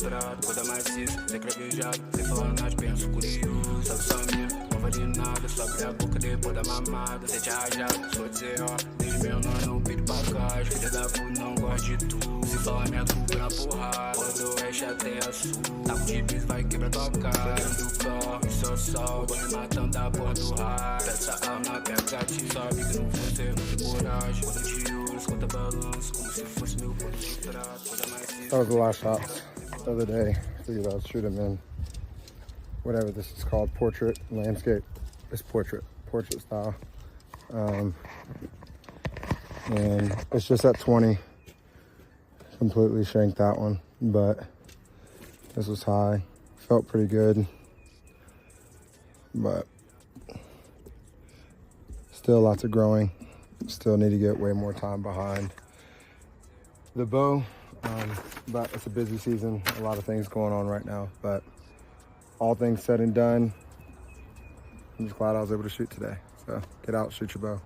misturado, coisa maciça, sem cravejado, sem falar nada, penso curioso. Sabe só minha, não vale nada, só abrir a boca depois da mamada. Sente rajado, só dizer ó, desde meu nome não pedi bagagem. Filha da puta, não gosto de tudo. Se falar minha culpa na porrada, quando o oeste até a sul. Taco de bis vai quebrar tua cara. Do carro, isso é o sol, vai matando a porra do raio. Peça alma, pega gatilho, sabe que não vou ser muito coragem. Quando eu te uso, conta balanço, como se fosse meu ponto de fraco. Coisa mais isso. That was the last shot the other day. Figured I'll shoot him in whatever this is called, portrait, landscape. It's portrait style. And it's just at 20. Completely shanked that one, but this was high. Felt pretty good, but still lots of growing. Still need to get way more time behind the bow. But it's a busy season, a lot of things going on right now, but all things said and done, I'm just glad I was able to shoot today. So get out, shoot your bow.